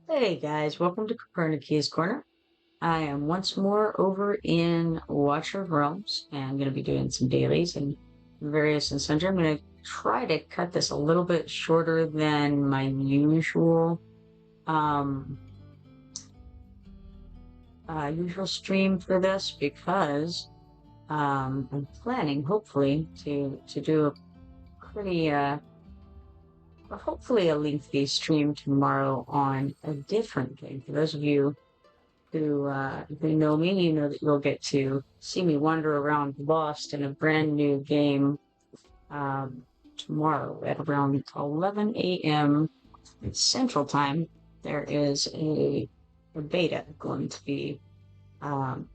Hey guys, welcome to Kipoerneke's Corner. I am once more over in Watcher of Realms, and I'm going to be doing some dailies and various and sundry. I'm going to try to cut this a little bit shorter than my um, usual stream for this because I'm planning, hopefully, to do a pretty hopefully a lengthy stream tomorrow on a different thing. For those of you who know me, you know that you'll get to see me wander around lost in a brand new game tomorrow at around 11 a.m. Central Time. There is a beta um,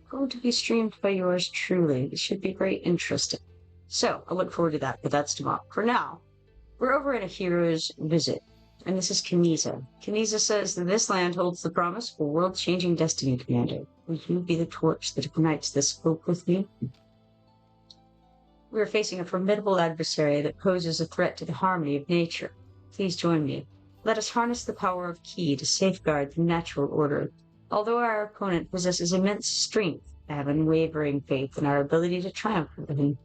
going to be streamed by yours truly. It should be very interesting. So I look forward to that, but that's tomorrow. For now, we're over at a hero's visit, and this is Kineza. Kineza says that this land holds the promise for world-changing destiny, Commander. Will you be the torch that ignites this hope with me? We are facing a formidable adversary that poses a threat to the harmony of nature. Please join me. Let us harness the power of Ki to safeguard the natural order. Although our opponent possesses immense strength, I have unwavering faith in our ability to triumph over him.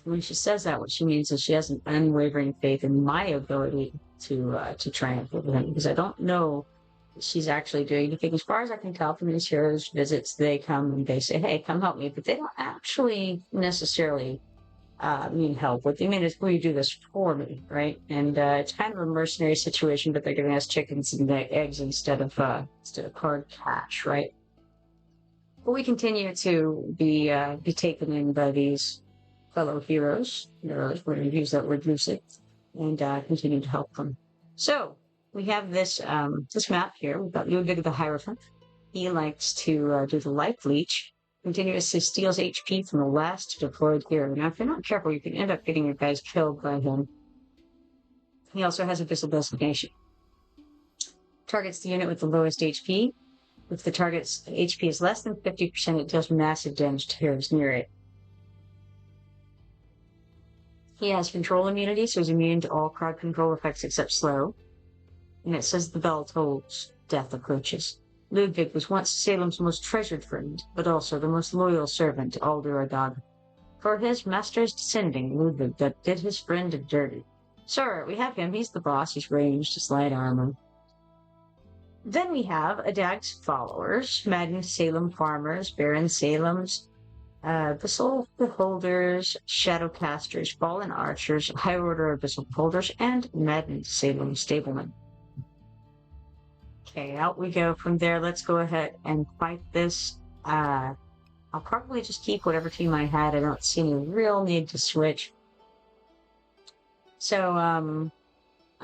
When she says that, what she means is she has an unwavering faith in my ability to triumph over him, because I don't know that she's actually doing anything. As far as I can tell from these heroes' visits, they come and they say, "Hey, come help me," but they don't actually necessarily mean help. What they mean is, "Will you do this for me?" Right? And it's kind of a mercenary situation, but they're giving us chickens and eggs instead of hard cash, right? But we continue to be taken in by these fellow heroes, we're going to use that word loosely, and continue to help them. So we have this map here. We've got Ludwig the Hierophant. He likes to do the life leech, continuously steals HP from the last deployed hero. Now, if you're not careful, you can end up getting your guys killed by him. He also has a visible designation. Targets the unit with the lowest HP. If the target's HP is less than 50%, it deals massive damage to heroes near it. He has control immunity, so he's immune to all crowd control effects except slow. And it says the bell tolls, death approaches. Ludwig was once Salem's most treasured friend, but also the most loyal servant to Aldur. For his master's descending, Ludwig that did his friend dirty. Sir, we have him. He's the boss. He's ranged, his light armor. Then we have Adag's followers, Madden Salem farmers, Baron Salem's, Abyssal Beholders, Shadowcasters, Fallen Archers, High Order Abyssal Beholders, and Madden Salem Stablemen. Okay, out we go from there. Let's go ahead and fight this. I'll probably just keep whatever team I had. I don't see any real need to switch. So, I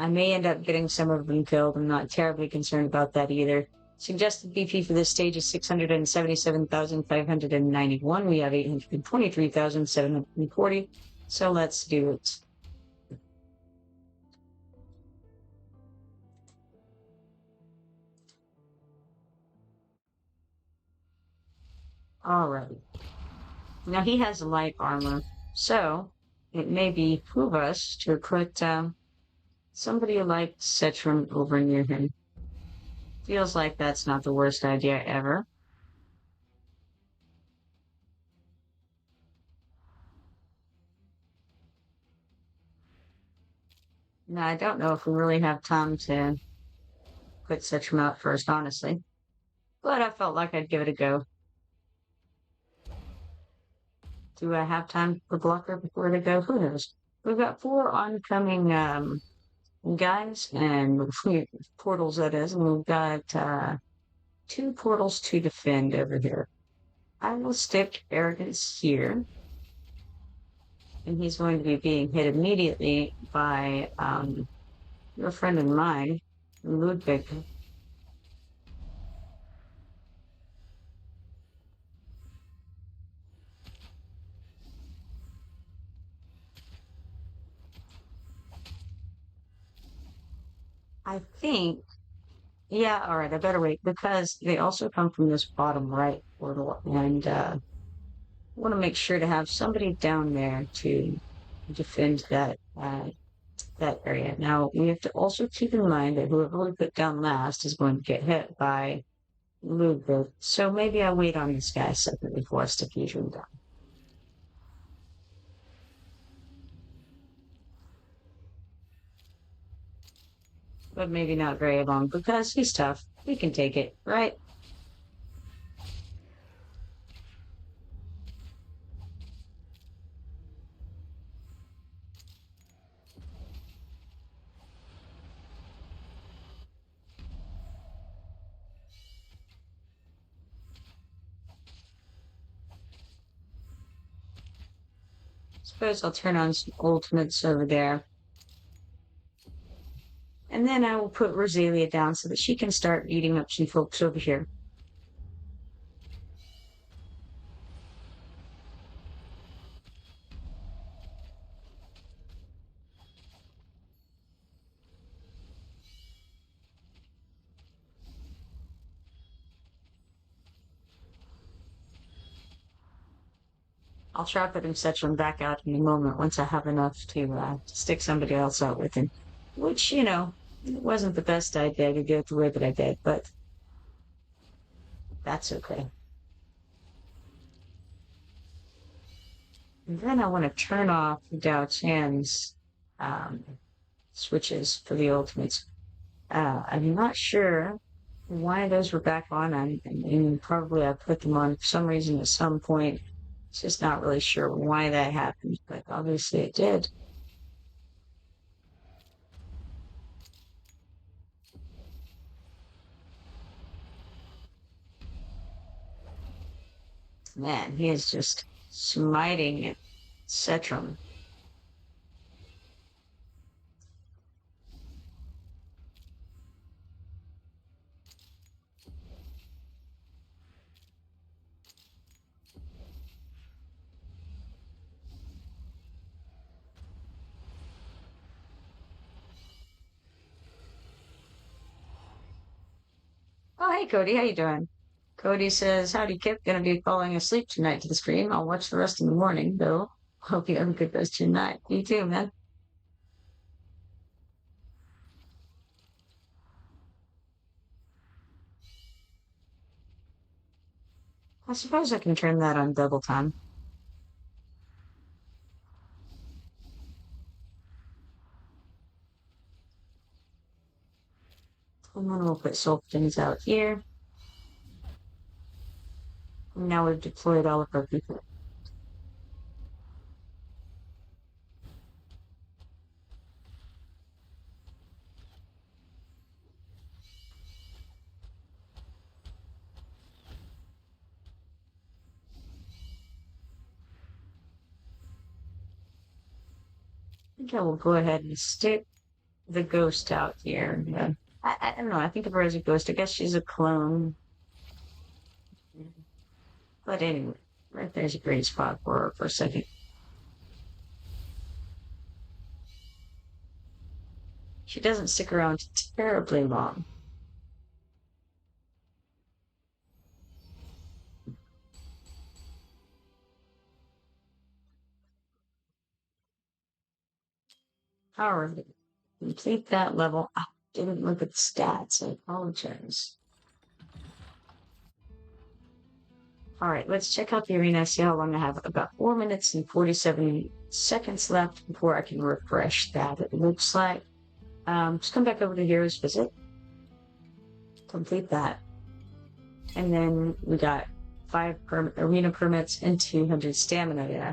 may end up getting some of them killed. I'm not terribly concerned about that either. Suggested BP for this stage is 677,591. We have 823,740. So let's do it. Alright. Now he has light armor, so it may behoove us to put somebody like Citron over near him. Feels like that's not the worst idea ever. Now, I don't know if we really have time to put Citron out first, honestly. But I felt like I'd give it a go. Do I have time for blocker before they go? Who knows? We've got 4 oncoming guys and portals, that is, and we've got 2 portals to defend over here. I will stick Arrogance here, and he's going to be being hit immediately by your friend and mine, Ludwig. I think, yeah, all right, I better wait, because they also come from this bottom right portal, and I want to make sure to have somebody down there to defend that that area. Now, we have to also keep in mind that whoever we put down last is going to get hit by Ludwig. So maybe I'll wait on this guy separately before I stick usually down. But maybe not very long because he's tough. We can take it, right? Suppose I'll turn on some ultimates over there. And then I will put Rosalia down so that she can start beating up some folks over here. I'll try putting Setchum back out in a moment once I have enough to stick somebody else out with him. Which, it wasn't the best idea to do it the way that I did, but that's okay. And then I want to turn off Dao Chan's um, switches for the ultimates. I'm not sure why those were back on. And probably I put them on for some reason at some point. Just not really sure why that happened, but obviously it did. Man, he is just smiting Cetrum. Oh, hey, Cody, how you doing? Cody says, howdy, Kip. Gonna be falling asleep tonight to the stream. I'll watch the rest in the morning, though. Hope you have a good rest of your night. You too, man. I suppose I can turn that on double time. And then we'll put Sultans out here. And now we've deployed all of our people. I think I will go ahead and stick the ghost out here. I don't know. I think of her as a ghost. I guess she's a clone. But anyway, right there's a great spot for her for a second. She doesn't stick around terribly long. However, complete that level. I didn't look at the stats. I apologize. All right, let's check out the arena, see how long I have. About 4 minutes and 47 seconds left before I can refresh that. It looks like. Just come back over to Heroes Visit. Complete that. And then we got 5 arena permits and 200 stamina. Yeah.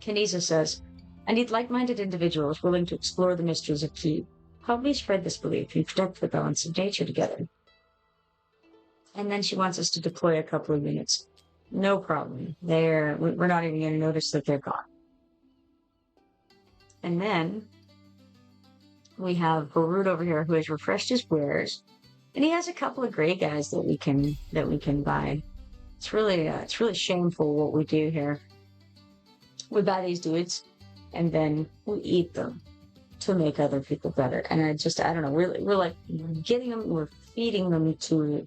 Kinesa says, I need like-minded individuals willing to explore the mysteries of Ki. Help me spread this belief and protect the balance of nature together. And then she wants us to deploy a couple of units. No problem. We're not even going to notice that they're gone. And then we have Barut over here who has refreshed his wares, and he has a couple of gray guys that we can buy. It's really shameful what we do here. We buy these dudes, and then we eat them to make other people better. And I don't know. We're like getting them, we're feeding them to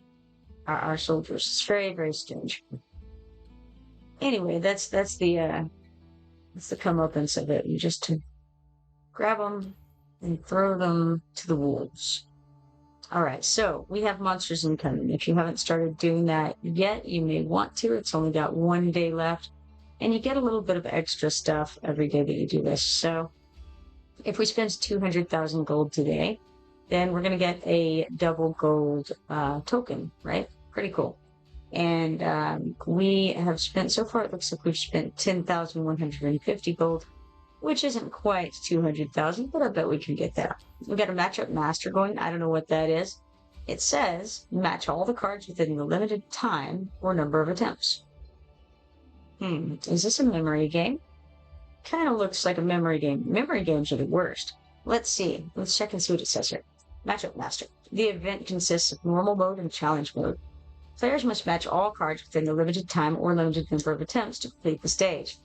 our soldiers. It's very, very strange. Anyway, that's the comeuppance of it. You just to grab them and throw them to the wolves. All right, so we have monsters incoming. If you haven't started doing that yet, you may want to. It's only got 1 day left, and you get a little bit of extra stuff every day that you do this. So if we spend 200,000 gold today, then we're going to get a double gold token, right? Pretty cool. And we have spent, so far it looks like we've spent 10,150 gold, which isn't quite 200,000, but I bet we can get there. We got a matchup master going. I don't know what that is. It says match all the cards within the limited time or number of attempts. Is this a memory game? Kind of looks like a memory game. Memory games are the worst. Let's see. Let's check and see what it says here. Matchup master. The event consists of normal mode and challenge mode. Players must match all cards within the limited time or limited number of attempts to complete the stage.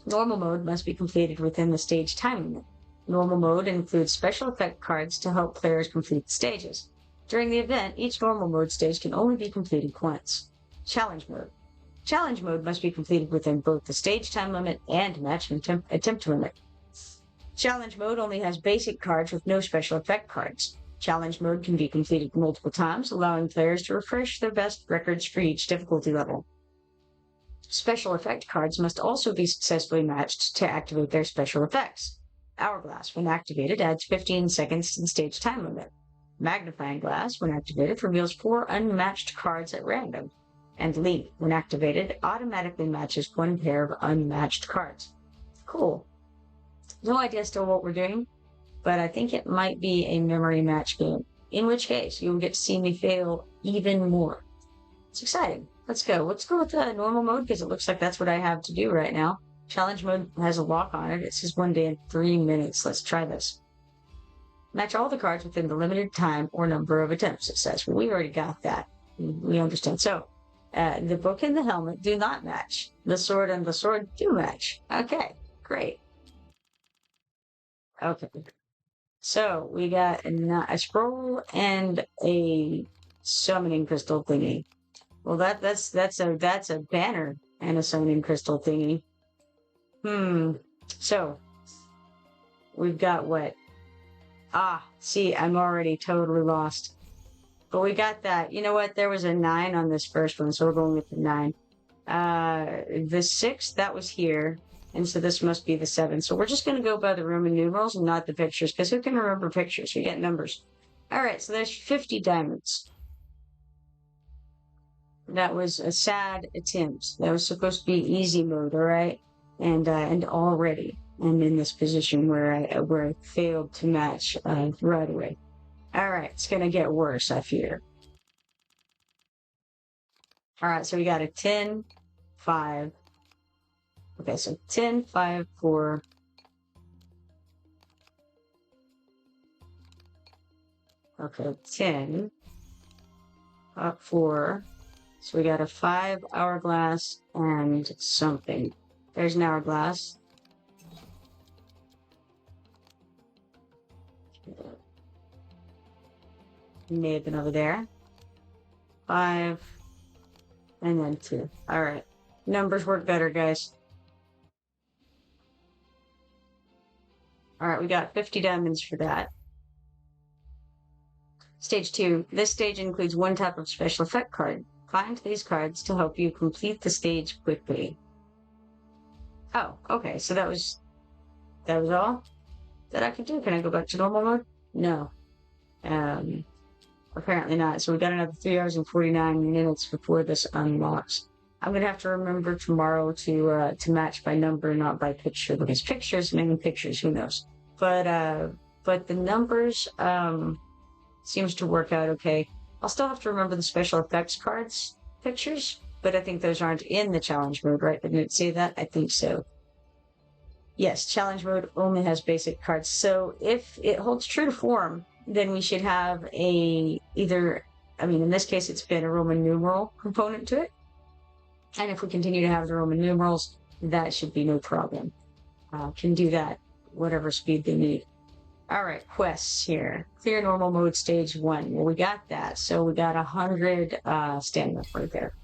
Normal mode must be completed within the stage time limit. Normal mode includes special effect cards to help players complete the stages. During the event, each normal mode stage can only be completed once. Challenge mode. Challenge mode must be completed within both the stage time limit and match attempt limit. Challenge mode only has basic cards with no special effect cards. Challenge mode can be completed multiple times, allowing players to refresh their best records for each difficulty level. Special effect cards must also be successfully matched to activate their special effects. Hourglass, when activated, adds 15 seconds to the stage time limit. Magnifying Glass, when activated, reveals 4 unmatched cards at random. And Leap, when activated, automatically matches 1 pair of unmatched cards. Cool. No idea still what we're doing, but I think it might be a memory match game, in which case you will get to see me fail even more. It's exciting. Let's go. Let's go with the normal mode, because it looks like that's what I have to do right now. Challenge mode has a lock on it. It says 1 day and 3 minutes. Let's try this. Match all the cards within the limited time or number of attempts, it says. We already got that. We understand. So, the book and the helmet do not match. The sword and the sword do match. Okay, great. Okay. So, we got a scroll and a summoning crystal thingy. Well, that's a banner and a summoning crystal thingy. So, we've got what? See, I'm already totally lost. But we got that. You know what? There was a 9 on this first one, so we're going with the 9. The 6, that was here. And so this must be the 7. So we're just going to go by the Roman numerals and not the pictures, because who can remember pictures? We get numbers. Alright, so there's 50 diamonds. That was a sad attempt. That was supposed to be easy mode, alright? And already I'm in this position where I failed to match right away. Alright, it's gonna get worse, I fear. Alright, so we got a 10, 5. Okay, so 10, 5, 4. Okay, 10, 4. So we got a 5 hourglass and something. There's an hourglass. May have been over there. 5. And then 2. Alright. Numbers work better, guys. Alright, we got 50 diamonds for that. Stage 2. This stage includes 1 type of special effect card. Find these cards to help you complete the stage quickly. Oh, okay, so that was all that I could do. Can I go back to normal mode? No. Apparently not. So we got another 3 hours and 49 minutes before this unlocks. I'm gonna have to remember tomorrow to match by number, not by picture, because pictures, maybe pictures, who knows? But the numbers seems to work out okay. I'll still have to remember the special effects cards pictures, but I think those aren't in the challenge mode, right? Didn't it say that? I think so. Yes, challenge mode only has basic cards. So if it holds true to form, then we should have in this case, it's been a Roman numeral component to it. And if we continue to have the Roman numerals, that should be no problem. Can do that, whatever speed they need. Alright, quests here. Clear normal mode stage 1. Well, we got that. So we got 100 stamina right there.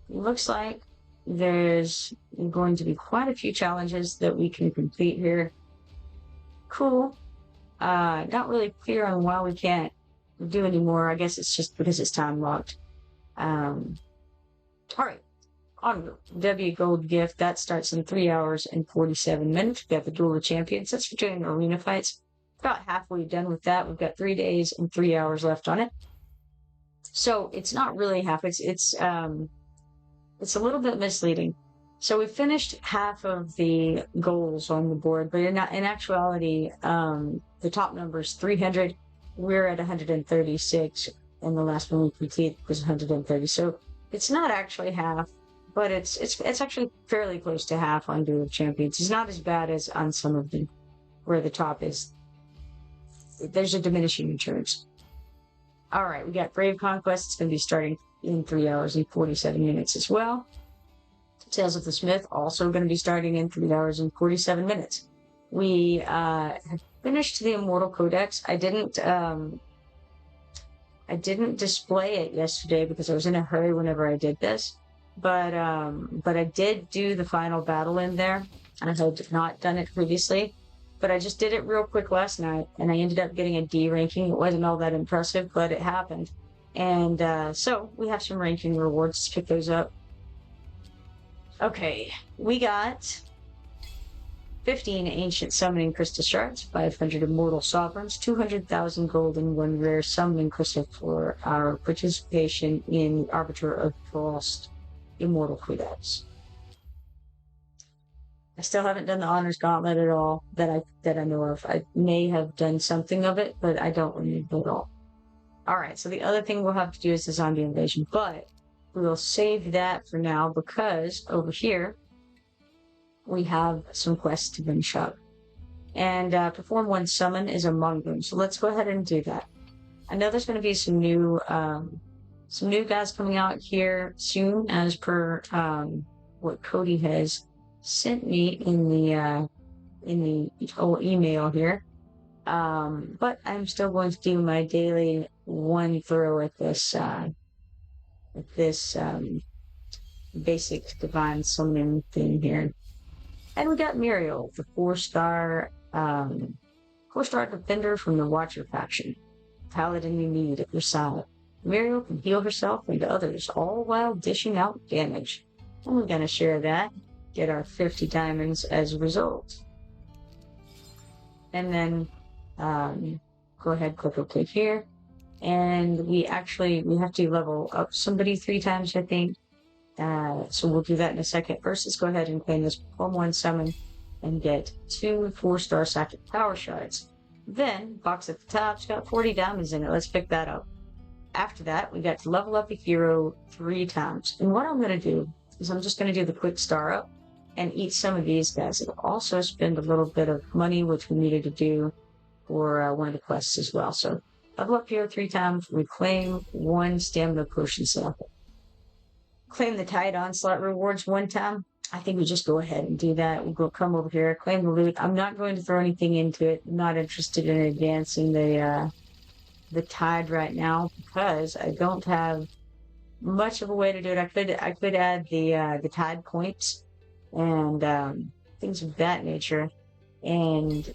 Looks like there's going to be quite a few challenges that we can complete here. Cool. Not really clear on why we can't do anymore. I guess it's just because it's time locked. All right. On W Gold Gift, that starts in 3 hours and 47 minutes. We got the Duel of Champions. That's for doing arena fights. About halfway done with that. We've got 3 days and 3 hours left on it. So it's not really half. It's a little bit misleading. So we finished half of the goals on the board, but in actuality, the top number is 300. We're at 136, and the last one we completed was 130. So it's not actually half, but it's actually fairly close to half on Duel of Champions. It's not as bad as on some of them, where the top is. There's a diminishing returns. All right, we got Brave Conquest. It's going to be starting in 3 hours and 47 minutes as well. Tales of the Smith also going to be starting in 3 hours and 47 minutes. We have finished the Immortal Codex. I didn't display it yesterday because I was in a hurry whenever I did this, but I did do the final battle in there, and I had not done it previously. But I just did it real quick last night, and I ended up getting a D ranking. It wasn't all that impressive, but it happened. And so we have some ranking rewards. Let's pick those up. Okay, we got 15 Ancient Summoning Crystal Shards, 500 Immortal Sovereigns, 200,000 gold, and 1 rare Summoning Crystal for our participation in Arbiter of Frost Immortal Codex. I still haven't done the Honors Gauntlet at all that I know of. I may have done something of it, but I don't remember at all. Alright, so the other thing we'll have to do is the Zombie Invasion, but we will save that for now because over here we have some quests to finish up. And perform 1 summon is among them, so let's go ahead and do that. I know there's going to be some new guys coming out here soon, as per what Cody has sent me in the whole email here. But I'm still going to do my daily 1 throw at this basic divine summoning thing here. And we got Muriel, the 4-star defender from the Watcher faction. Paladin you need at your side. Muriel can heal herself and others, all while dishing out damage. And we're going to share that. Get our 50 diamonds as a result. And then go ahead, click OK here. And we have to level up somebody 3 times, I think. So we'll do that in a second. First, let's go ahead and claim this Perform 1 summon and get 2 4-star Psychic Power Shards. Then, box at the top's got 40 diamonds in it. Let's pick that up. After that, we got to level up a hero 3 times. And what I'm going to do is I'm just going to do the quick star up and eat some of these guys. It'll also spend a little bit of money, which we needed to do for one of the quests as well. So, level up hero 3 times. We claim 1 stamina potion sample. Claim the Tide Onslaught rewards 1 time. I think we just go ahead and do that. We'll come over here, claim the loot. I'm not going to throw anything into it. I'm not interested in advancing the Tide right now because I don't have much of a way to do it. I could add the Tide points and things of that nature and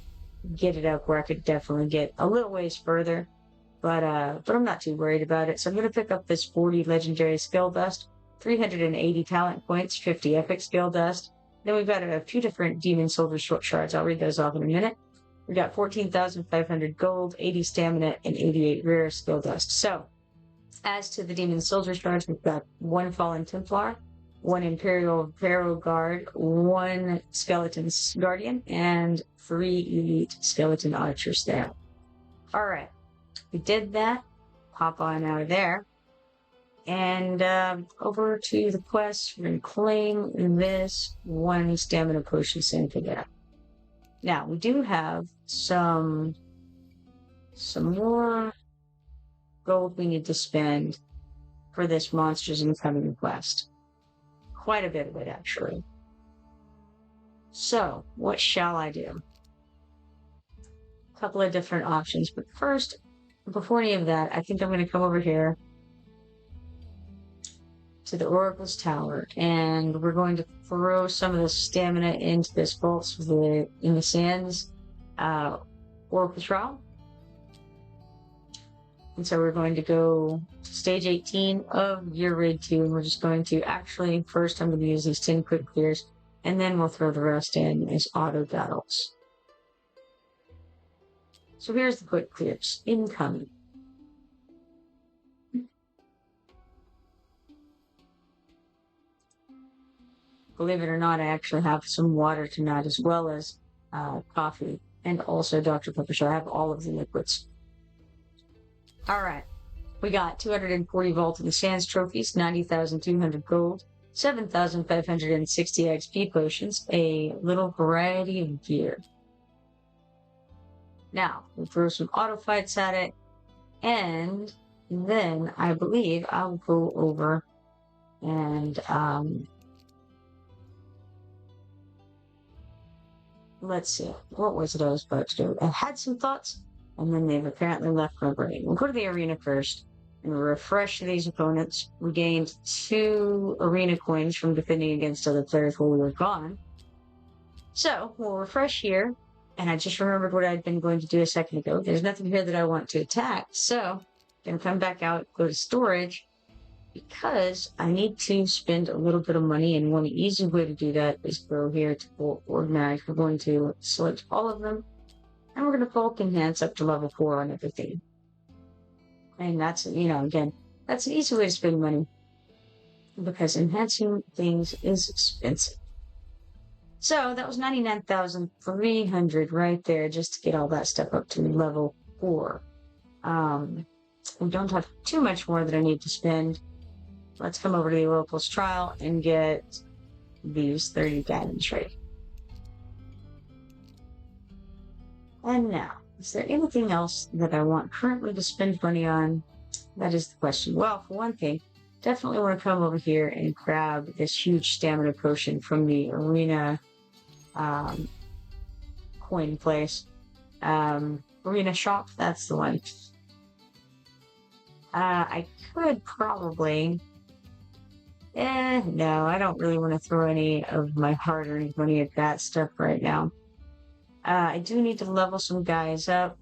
get it up where I could definitely get a little ways further. But I'm not too worried about it. So I'm going to pick up this 40 legendary skill dust, 380 talent points, 50 epic skill dust. Then we've got a few different demon soldier short shards. I'll read those off in a minute. We got 14,500 gold, 80 stamina, and 88 rare skill dust. So, as to the demon soldier shards, we've got 1 fallen Templar, 1 Imperial Pharaoh Guard, 1 Skeleton Guardian, and 3 elite skeleton archers there. Alright, we did that. Hop on out of there. And over to the quest, we're going to claim this 1 stamina potion sample there. Now, we do have some more gold we need to spend for this Monsters Incoming quest. Quite a bit of it, actually. So, what shall I do? A couple of different options, but first, before any of that, I think I'm going to come over here to the Oracle's Tower, and we're going to throw some of the stamina into this vault in the sands, Orchestra. And so we're going to go to stage 18 of Year Raid 2, and we're just going to actually, first I'm going to use these 10 quick clears, and then we'll throw the rest in as auto battles. So here's the quick clears. Incoming. Believe it or not, I actually have some water tonight as well as coffee and also Dr. Pepper, so I have all of the liquids. Alright, we got 240 Vault in the Sands trophies, 90,200 gold, 7,560 XP potions, a little variety of gear. Now, we'll throw some auto fights at it, and then I believe I'll go over and let's see, what was it I was about to do? I had some thoughts, and then they've apparently left my brain. We'll go to the arena first, and refresh these opponents. We gained 2 arena coins from defending against other players while we were gone. So, we'll refresh here, and I just remembered what I'd been going to do a second ago. There's nothing here that I want to attack, so I'm going to come back out, go to storage, because I need to spend a little bit of money, and one easy way to do that is go here to bulk organize. We're going to select all of them, and we're going to bulk enhance up to level 4 on everything. And that's, again, that's an easy way to spend money, because enhancing things is expensive. So that was 99,300 right there, just to get all that stuff up to level 4. We don't have too much more that I need to spend. Let's come over to the Oracle's Trial and get these 30 diamonds right. And now, is there anything else that I want currently to spend money on? That is the question. Well, for one thing, definitely want to come over here and grab this huge stamina potion from the arena coin place. Arena shop, that's the one. I could probably... no, I don't really want to throw any of my hard-earned money at that stuff right now. I do need to level some guys up.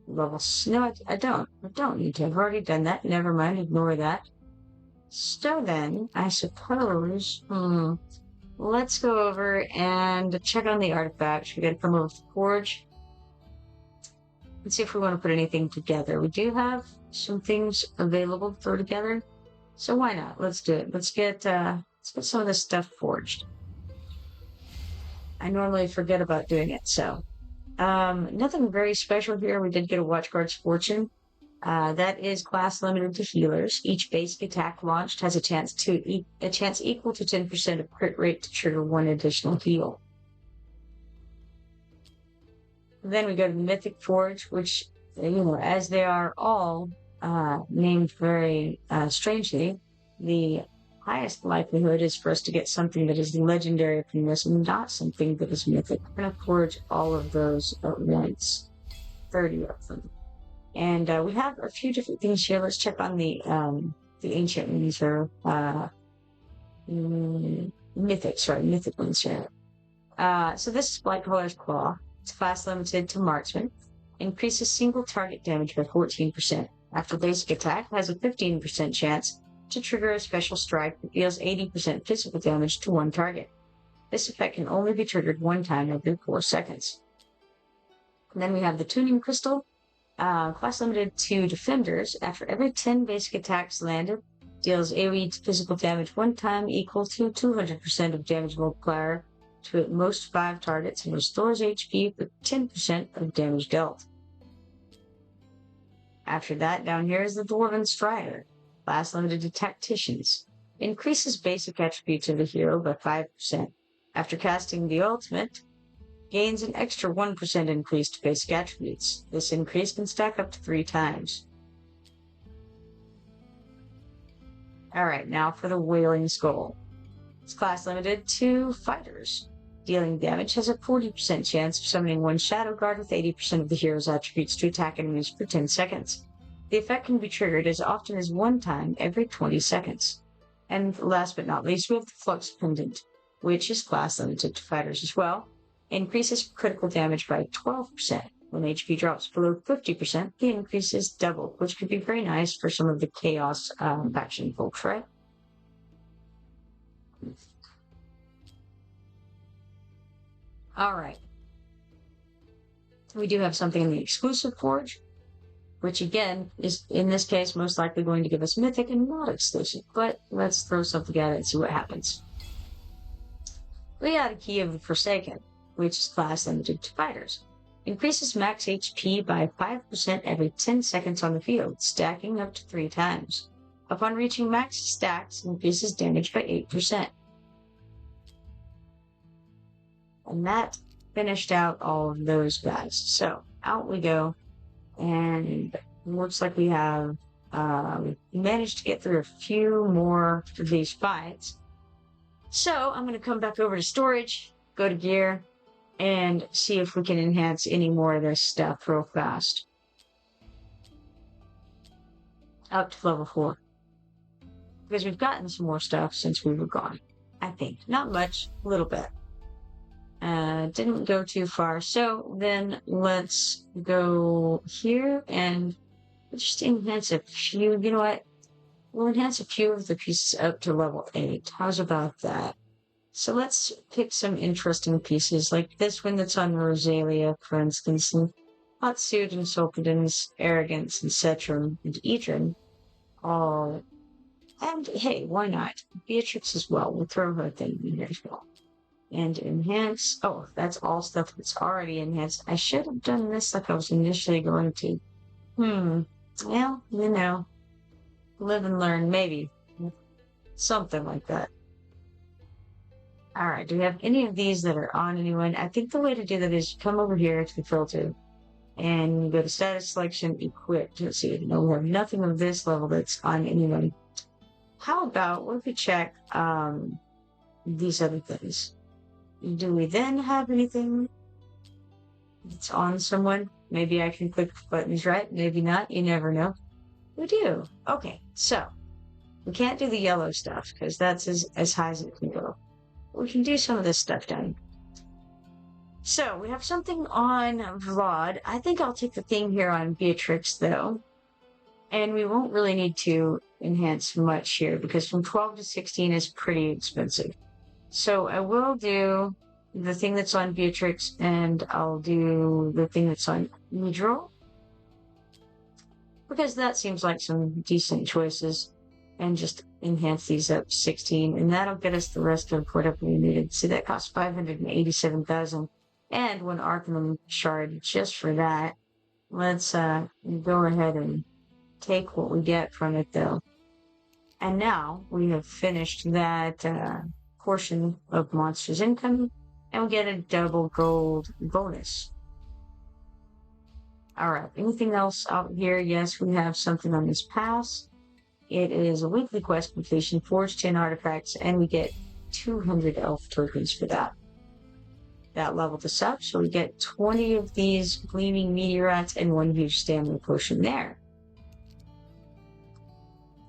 No, I don't. I don't need to. I've already done that. Never mind, ignore that. So then, I suppose, let's go over and check on the artifacts. We gotta come over to the forge. Let's see if we want to put anything together. We do have some things available to throw together. So why not? Let's do it. Let's get some of this stuff forged. I normally forget about doing it, so. Nothing very special here. We did get a Watchguard's Fortune. That is class limited to healers. Each basic attack launched has a chance equal to 10% of crit rate to trigger 1 additional heal. Then we go to the Mythic Forge, which, as they are all named very strangely, the highest likelihood is for us to get something that is legendary from this and not something that is mythic. We're going to forge all of those at once, 30 of them. And we have a few different things here. Let's check on the ancient ones here. Mythic ones here. So this is Blightcrawler's Claw. It's class limited to marksman. Increases single target damage by 14%. After basic attack, has a 15% chance to trigger a special strike that deals 80% physical damage to one target. This effect can only be triggered one time every 4 seconds. And then we have the Tuning Crystal, class limited to defenders. After every 10 basic attacks landed, deals AoE physical damage one time equal to 200% of damage multiplier to at most 5 targets and restores HP for 10% of damage dealt. After that, down here is the Dwarven Strider, class limited to tacticians. Increases basic attributes of the hero by 5%. After casting the ultimate, gains an extra 1% increase to basic attributes. This increase can stack up to 3 times. Alright, now for the Wailing Skull. It's class limited to fighters. Dealing damage has a 40% chance of summoning one Shadow Guard with 80% of the hero's attributes to attack enemies for 10 seconds. The effect can be triggered as often as 1 time every 20 seconds. And last but not least, we have the Flux Pendant, which is class limited to fighters as well. Increases critical damage by 12%. When HP drops below 50%, the increase is doubled, which could be very nice for some of the Chaos faction folks, right? All right. We do have something in the exclusive forge, which again is in this case most likely going to give us mythic and not exclusive, but let's throw something at it and see what happens. We got a key of the Forsaken, which is class limited to fighters. Increases max HP by 5% every 10 seconds on the field, stacking up to 3 times. Upon reaching max stacks, increases damage by 8%. And that finished out all of those guys. So out we go, and looks like we have managed to get through a few more of these fights. So I'm going to come back over to storage, go to gear, and see if we can enhance any more of this stuff real fast. Up to level 4. Because we've gotten some more stuff since we were gone. I think. Not much, a little bit. Didn't go too far. So then let's go here and just enhance a few. You know what? We'll enhance a few of the pieces up to level 8. How's about that? So let's pick some interesting pieces, like this one that's on Rosalia, for instance, and Hotsuit and Sulkadin's Arrogance and Cetrum and Edrin. All, and hey, why not? Beatrix as well. We'll throw her thing in here as well. And enhance. Oh, that's all stuff that's already enhanced. I should have done this like I was initially going to. Well, you know, live and learn, maybe. Something like that. Alright, do we have any of these that are on anyone? I think the way to do that is come over here to the filter and go to status selection, equipped. Let's see, no, we have nothing of this level that's on anyone. How about, what if we check these other things? Do we then have anything that's on someone? Maybe I can click the buttons right, maybe not, you never know. We do. Okay, so we can't do the yellow stuff because that's as high as it can go. We can do some of this stuff down. So we have something on Vlad. I think I'll take the thing here on Beatrix though. And we won't really need to enhance much here because from 12 to 16 is pretty expensive. So I will do the thing that's on Beatrix and I'll do the thing that's on Nedril. Because that seems like some decent choices. And just enhance these up to 16, and that'll get us the rest of whatever we needed. See, that costs 587,000, and one Arcanum shard just for that. Let's go ahead and take what we get from it, though. And now we have finished that portion of Monsters Income, and we get a double gold bonus. Alright, anything else out here? Yes, we have something on this pass. It is a weekly quest completion, forge 10 artifacts, and we get 200 elf tokens for that. That leveled us up, so we get 20 of these gleaming meteorites and one huge stamina potion there.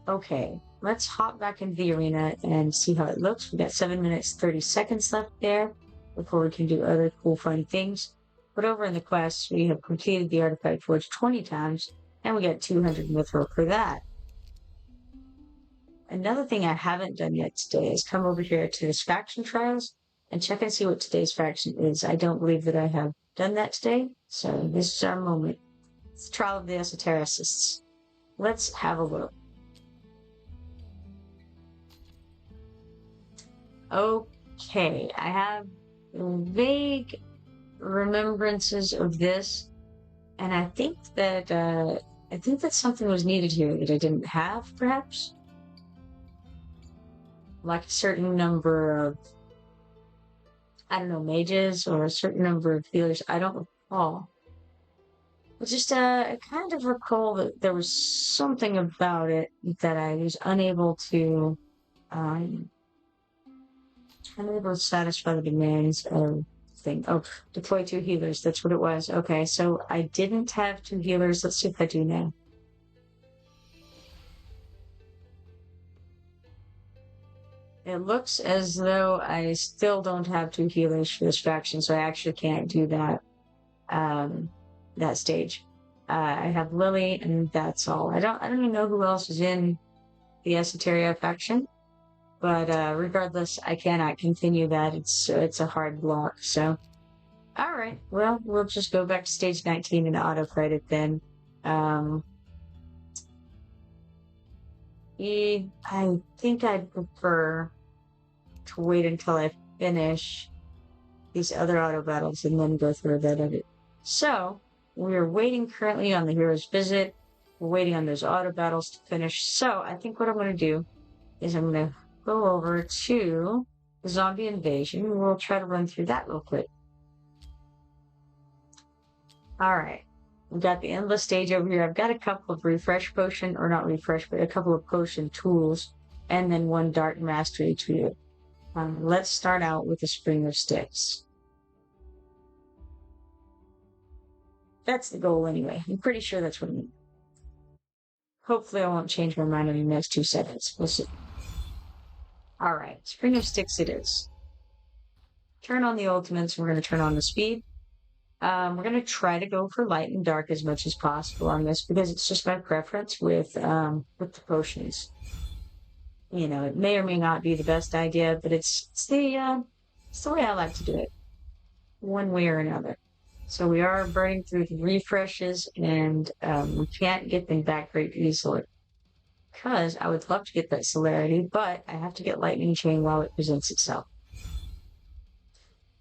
Okay, let's hop back into the arena and see how it looks. We got 7 minutes 30 seconds left there before we can do other cool fun things. But over in the quests, we have completed the artifact forge 20 times, and we got 200 mithril for that. Another thing I haven't done yet today is come over here to this faction trials and check and see what today's faction is. I don't believe that I have done that today, so this is our moment. It's the trial of the Esotericists. Let's have a look. Okay, I have vague remembrances of this, and I think that something was needed here that I didn't have, perhaps. Like a certain number of, I don't know, mages or a certain number of healers. I don't recall. But just, I kind of recall that there was something about it that I was unable to satisfy the demands of thing. Oh, deploy 2 healers. That's what it was. Okay, so I didn't have 2 healers. Let's see if I do now. It looks as though I still don't have 2 healers for this faction, so I actually can't do that stage. I have Lily, and that's all. I don't even know who else is in the Esoteria faction, but regardless, I cannot continue that. It's a hard block. So, all right. Well, we'll just go back to stage 19 and auto fight it then. I think I'd prefer to wait until I finish these other auto battles and then go through that edit. So, we're waiting currently on the hero's visit. We're waiting on those auto battles to finish. So, I think what I'm going to do is I'm going to go over to the zombie invasion. We'll try to run through that real quick. Alright. We've got the endless stage over here. I've got a couple of refresh potion, or not refresh, but a couple of potion tools, and then one dark mastery tool. Let's start out with the Spring of Sticks. That's the goal anyway. I'm pretty sure that's what I mean. Hopefully I won't change my mind in the next 2 seconds. We'll see. Alright, Spring of Sticks it is. Turn on the ultimates, we're going to turn on the speed. We're going to try to go for light and dark as much as possible on this because it's just my preference with the potions. You know, it may or may not be the best idea, but it's the way I like to do it, one way or another. So we are burning through the refreshes, and we can't get them back very easily because I would love to get that celerity, but I have to get lightning chain while it presents itself.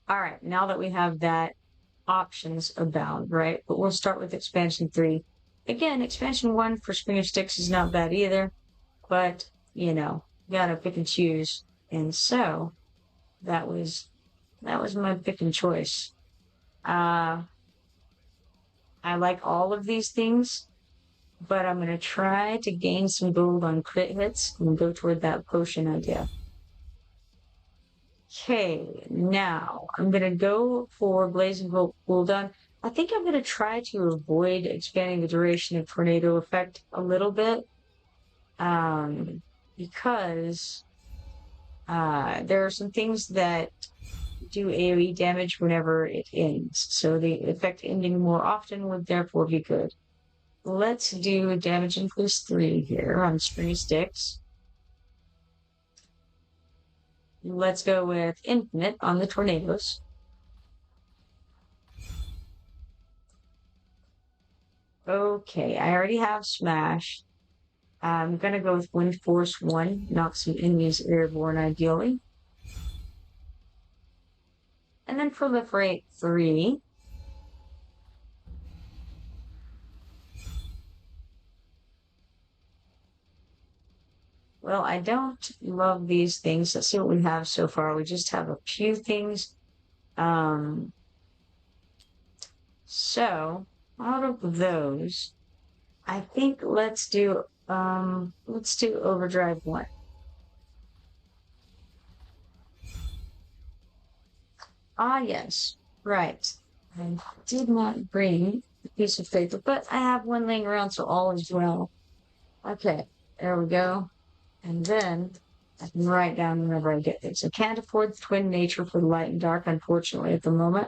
All right, now that we have that, options abound, right? But we'll start with expansion 3. Again, expansion 1 for Spring of Sticks is not bad either, but you know, you gotta pick and choose. And so that was my pick and choice. I like all of these things, but I'm gonna try to gain some gold on crit hits and go toward that potion idea. Okay, now I'm going to go for Blazing Bolt cooldown. I think I'm going to try to avoid expanding the duration of Tornado Effect a little bit, because there are some things that do AoE damage whenever it ends, so the effect ending more often would therefore be good. Let's do damage increase 3 here on Spring Sticks. Let's go with Infinite on the tornadoes. Okay, I already have Smash. I'm gonna go with Wind Force 1, knock some enemies airborne ideally. And then Proliferate 3. Well, I don't love these things. Let's see what we have so far. We just have a few things. So out of those, I think let's do Overdrive 1. Ah, yes, right. I did not bring a piece of paper, but I have one laying around, so all is well. Okay, there we go. And then I can write down whenever I get things. I can't afford Twin Nature for light and dark, unfortunately, at the moment.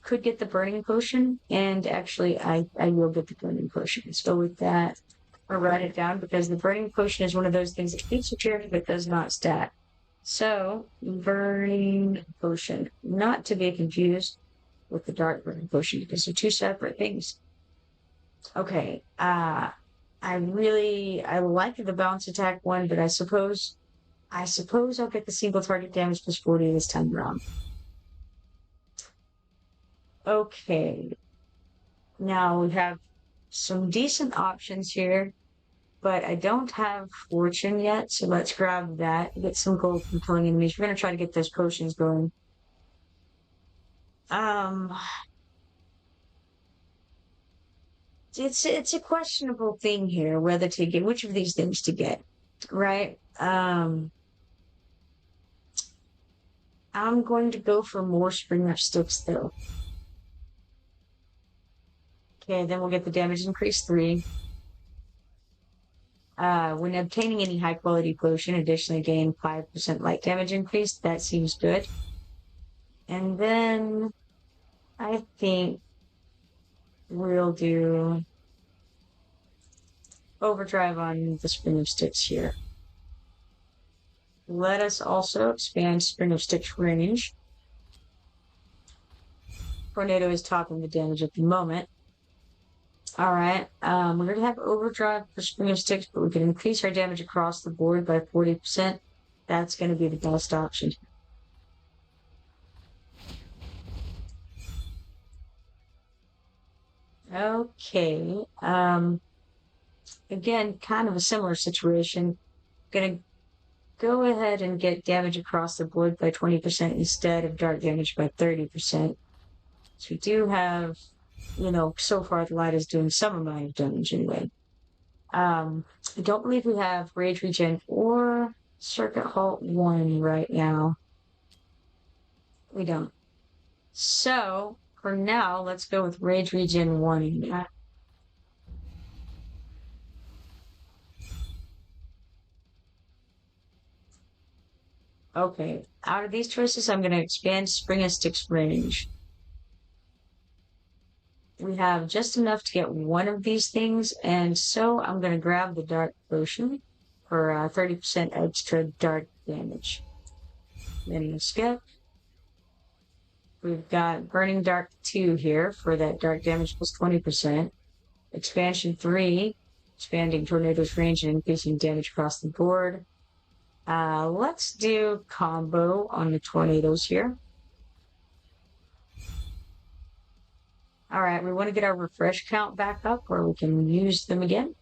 Could get the Burning Potion, and actually I will get the Burning Potion. So with that, I'll write it down because the Burning Potion is one of those things that keeps you charity but does not stat. So, Burning Potion, not to be confused with the Dark Burning Potion because they're 2 separate things. Okay, I like the bounce attack one, but I suppose I'll get the single target damage plus 40 this time around. Okay. Now we have some decent options here, but I don't have fortune yet, so let's grab that. Get some gold from killing enemies. We're gonna try to get those potions going. It's a questionable thing here whether to get which of these things to get, right? I'm going to go for more Spring of Sticks though. Okay, then we'll get the damage increase 3. When obtaining any high quality potion, additionally gain 5% light damage increase. That seems good. And then I think we'll do overdrive on the Spring of Sticks here. Let us also expand Spring of Sticks range. Tornado is topping the damage at the moment. Alright, we're going to have overdrive for Spring of Sticks, but we can increase our damage across the board by 40%. That's going to be the best option. Okay, again, kind of a similar situation. Gonna go ahead and get damage across the board by 20% instead of dark damage by 30%. So we do have, so far the light is doing some amount of damage anyway. I don't believe we have Rage Regen or Circuit Halt 1 right now. We don't. So, for now, let's go with Rage Regen 1. Okay, out of these choices, I'm going to expand Spring of Sticks range. We have just enough to get one of these things, and so I'm going to grab the Dark Potion for 30% extra dark damage. Then we'll skip. We've got Burning Dark 2 here for that dark damage plus 20%. Expansion 3, expanding Tornado's range and increasing damage across the board. Let's do combo on the tornadoes here. Alright, we want to get our refresh count back up where we can use them again.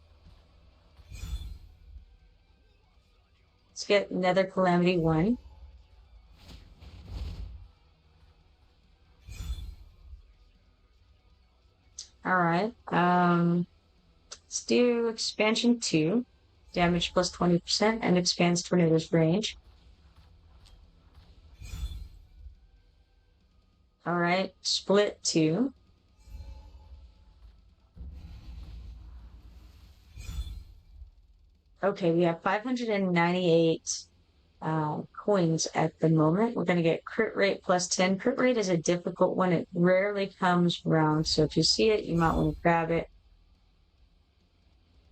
Let's get Nether Calamity 1. Alright, let's do Expansion 2. Damage plus 20% and expands Tornado's range. Alright, Split 2. Okay, we have 598 coins at the moment. We're going to get Crit Rate plus 10. Crit Rate is a difficult one. It rarely comes around, so if you see it, you might want to grab it.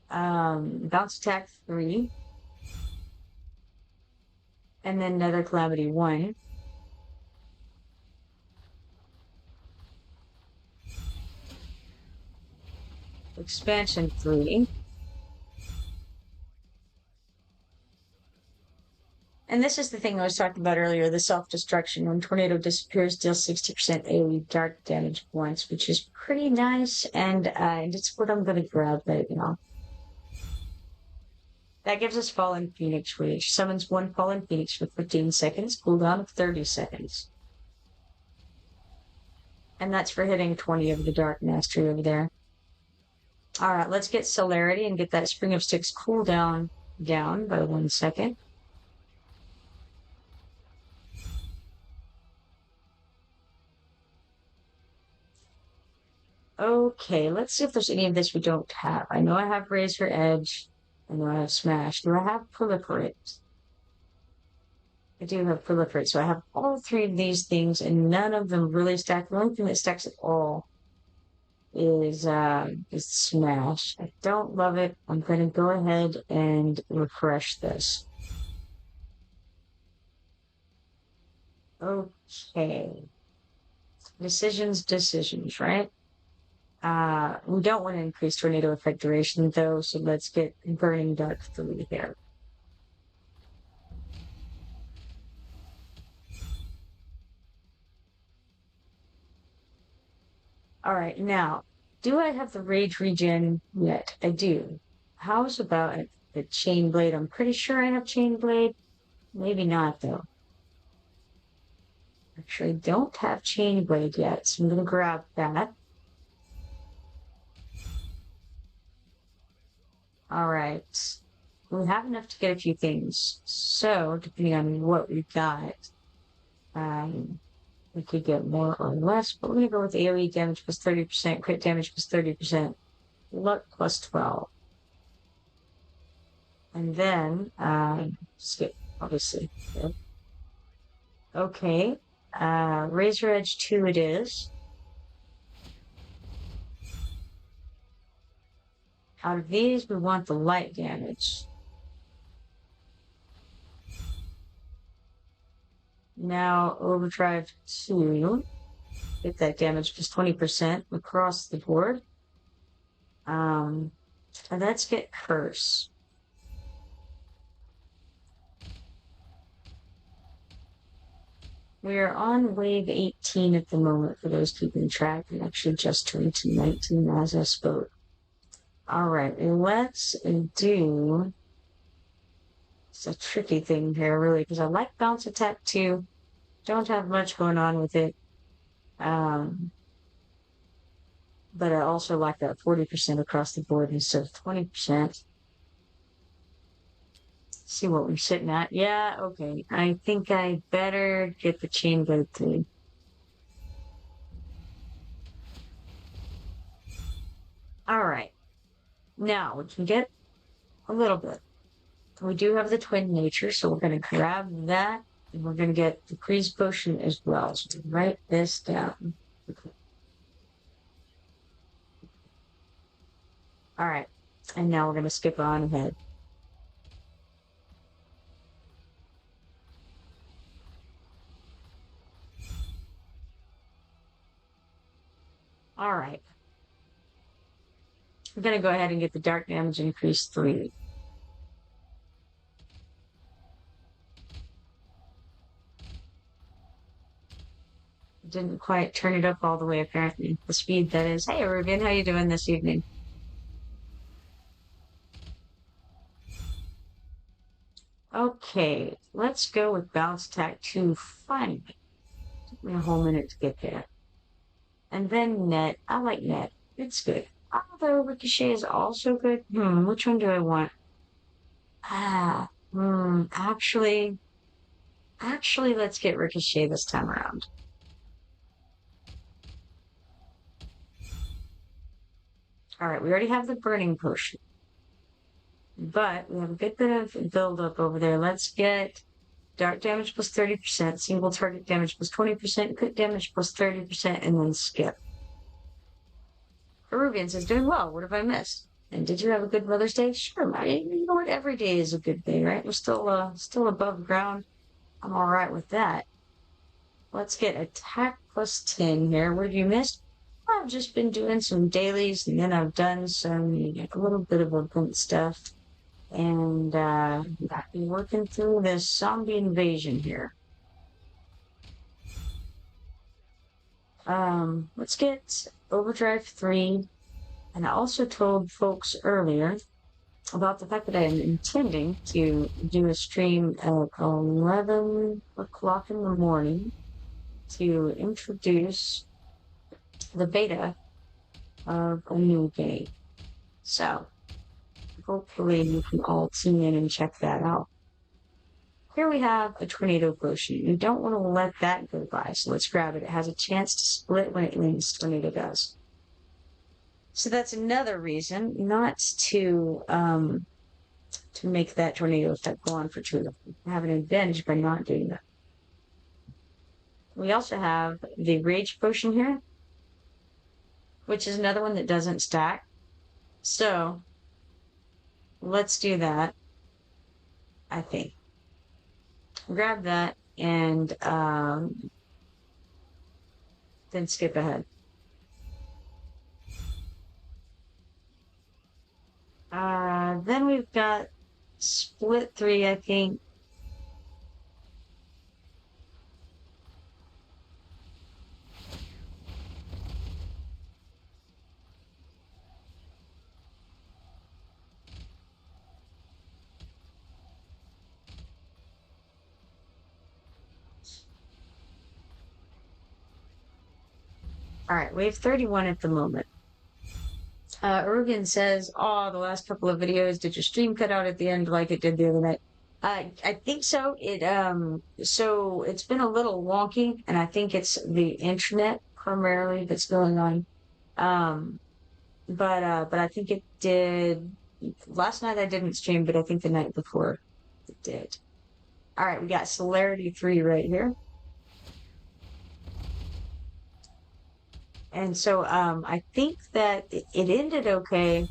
Bounce Attack 3. And then Nether Calamity 1. Expansion 3. And this is the thing I was talking about earlier, the self-destruction. When Tornado disappears, deals 60% AoE dark damage once, which is pretty nice, and it's what I'm going to grab right now. That gives us Fallen Phoenix, which summons one Fallen Phoenix for 15 seconds, cooldown of 30 seconds. And that's for hitting 20 of the Dark Mastery over there. Alright, let's get Celerity and get that Spring of Sticks cooldown down by 1 second. Okay, let's see if there's any of this we don't have. I know I have Razor Edge. I know I have Smash. Do I have Proliferate? I do have Proliferate, so I have all 3 of these things, and none of them really stack. The only thing that stacks at all is Smash. I don't love it. I'm going to go ahead and refresh this. Okay. Decisions, right? We don't want to increase tornado effect duration though, so let's get Burning Dark 3 here. Alright, now, do I have the Rage Regen yet? I do. How's about the Chain Blade? I'm pretty sure I have Chain Blade. Maybe not though. Actually, I don't have Chain Blade yet, so I'm going to grab that. Alright. We have enough to get a few things. So, depending on what we got, we could get more or less, but we're going to go with AoE damage plus 30%, crit damage plus 30%, luck plus 12. And then, skip, obviously. Yep. Okay. Razor Edge 2 it is. Out of these, we want the light damage. Now, Overdrive 2. Get that damage plus 20% across the board. And let's get Curse. We are on wave 18 at the moment for those keeping track. We actually just turned to 19 as I spoke. All right, let's do... It's a tricky thing here, really, because I like Bounce Attack too. Don't have much going on with it. But I also like that 40% across the board instead of 20%. See what we're sitting at. Yeah, okay. I think I better get the chain blade thing. All right. Now we can get a little bit. We do have the twin nature, so we're going to grab that, and we're going to get the freeze potion as well. So write this down. All right. And now we're going to skip on ahead. All right. We're going to go ahead and get the dark damage increase 3. Didn't quite turn it up all the way, apparently. The speed, that is. Hey, Ruben, how you doing this evening? Okay, let's go with Bounce Attack 2 finally. Took me a whole minute to get there. And then Net. I like Net. It's good. Although Ricochet is also good. Which one do I want? Actually, let's get Ricochet this time around. All right, we already have the Burning Potion. But we have a good bit of build-up over there. Let's get dark damage plus 30%, single target damage plus 20%, crit damage plus 30%, and then skip. Peruvian says, doing well. What have I missed? And did you have a good Mother's Day? Sure, you know what? Every day is a good day, right? We're still above ground. I'm all right with that. Let's get attack plus 10 here. What have you missed? I've just been doing some dailies, and then I've done some a little bit of event stuff. And I've been working through this zombie invasion here. Let's get Overdrive 3. And I also told folks earlier about the fact that I am intending to do a stream at 11 o'clock in the morning to introduce the beta of a new game. So, hopefully you can all tune in and check that out. Here we have a tornado potion. You don't want to let that go by, so let's grab it. It has a chance to split when it lands. Tornado does. So that's another reason not to make that tornado effect go on for too long. Have an advantage by not doing that. We also have the Rage Potion here, which is another one that doesn't stack. So let's do that, I think. Grab that and then skip ahead. Then we've got Split 3, I think. All right, wave 31 at the moment. Urugan says, oh, the last couple of videos, did your stream cut out at the end like it did the other night? I think so. So it's been a little wonky, and I think it's the internet primarily that's going on. But I think it did Last night I didn't stream, but I think the night before it did. All right, we got Celerity 3 right here. And so I think that it ended okay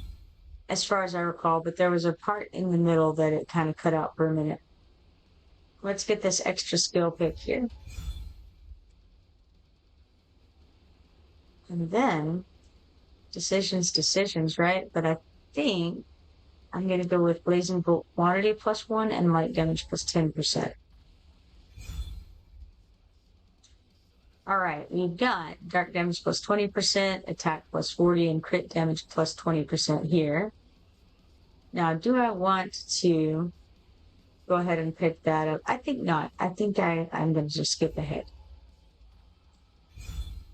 as far as I recall, but there was a part in the middle that it kind of cut out for a minute. Let's get this extra skill pick here. And then decisions, right? But I think I'm going to go with Blazing Bolt quantity +1 and light damage +10%. All right, we've got dark damage +20%, attack +40, and crit damage +20% here. Now, do I want to go ahead and pick that up? I think not. I think I'm going to just skip ahead.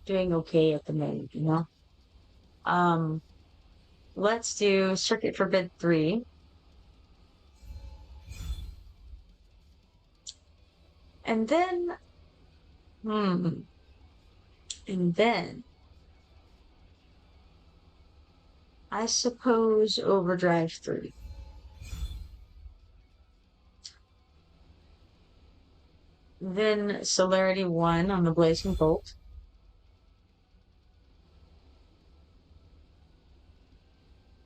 Doing okay at the moment, you know? Let's do Circuit Forbid 3. And then, and then I suppose Overdrive 3. Then Celerity 1 on the Blazing Bolt.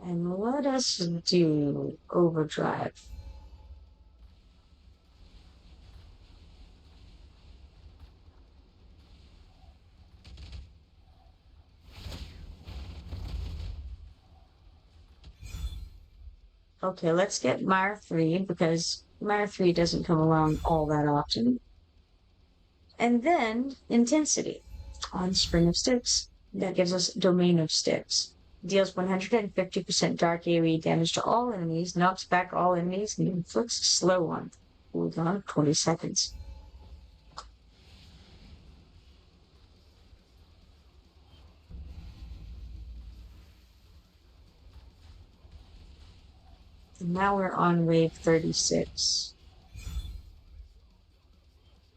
And let us do Overdrive. Okay, let's get Mire 3 because Mire 3 doesn't come around all that often. And then Intensity on Spring of Sticks. That gives us Domain of Sticks. Deals 150% dark AoE damage to all enemies, knocks back all enemies, and inflicts a slow one. Cooldown 20 seconds. And now we're on wave 36.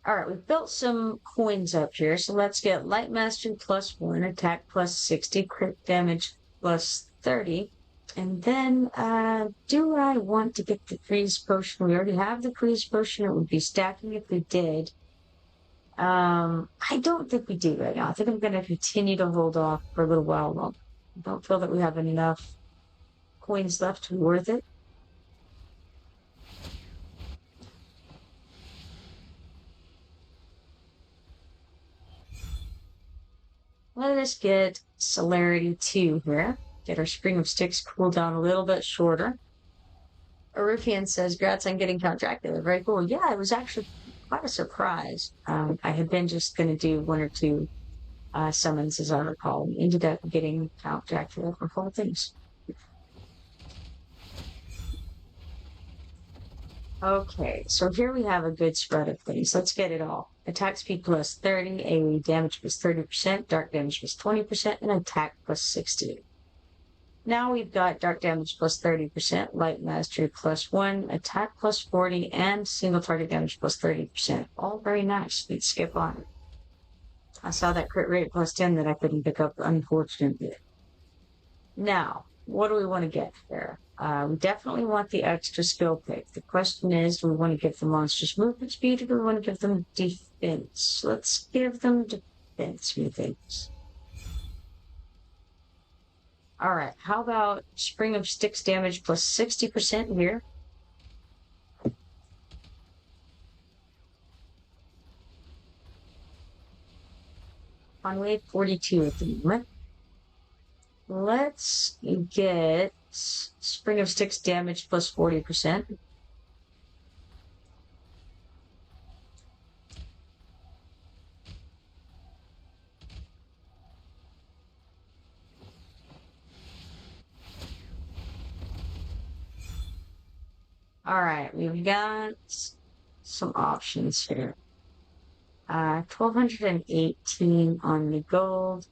All right, we've built some coins up here, so let's get Light Mastery +1, attack +60, crit damage +30. And then, do I want to get the freeze potion? We already have the freeze potion. It would be stacking if we did. I don't think we do right now. I think I'm going to continue to hold off for a little while longer. I don't feel that we have enough coins left to be worth it. Let us get Celerity 2 here. Get our Spring of Sticks cooled down a little bit shorter. Arufian says, "Grats on getting Count Dracula." Very cool. Yeah, it was actually quite a surprise. I had been just going to do one or two summons, as I recall. We ended up getting Count Dracula for 4 things. Okay, so here we have a good spread of things. Let's get it all. Attack speed +30, AoE damage +30%, dark damage +20%, and attack +60. Now we've got dark damage +30%, light mastery +1, attack +40, and single target damage +30%. All very nice. Let's skip on. I saw that crit rate +10 that I couldn't pick up, unfortunately. Now, what do we want to get here? We definitely want the extra skill pick. The question is, do we want to give the monsters movement speed or do we want to give them defense? Let's give them defense, methinks. All right, how about Spring of Sticks damage +60% here? On wave 42 at the moment. Let's get Spring of Sticks damage +40%. All right, we've got some options here. 1218 on the gold.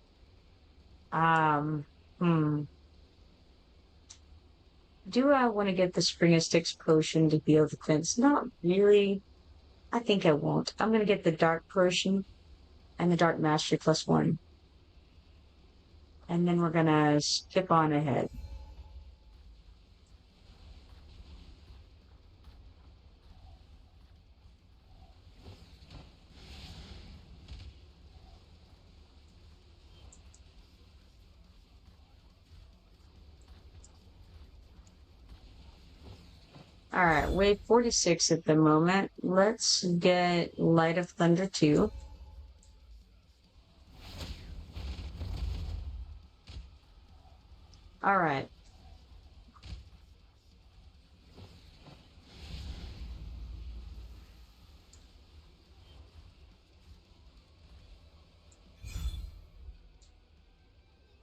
Do I want to get the Spring of Sticks potion to heal the defense? Not really. I think I won't. I'm going to get the dark potion and the dark mastery +1. And then we're going to skip on ahead. All right, wave 46 at the moment. Let's get Light of Thunder 2. All right.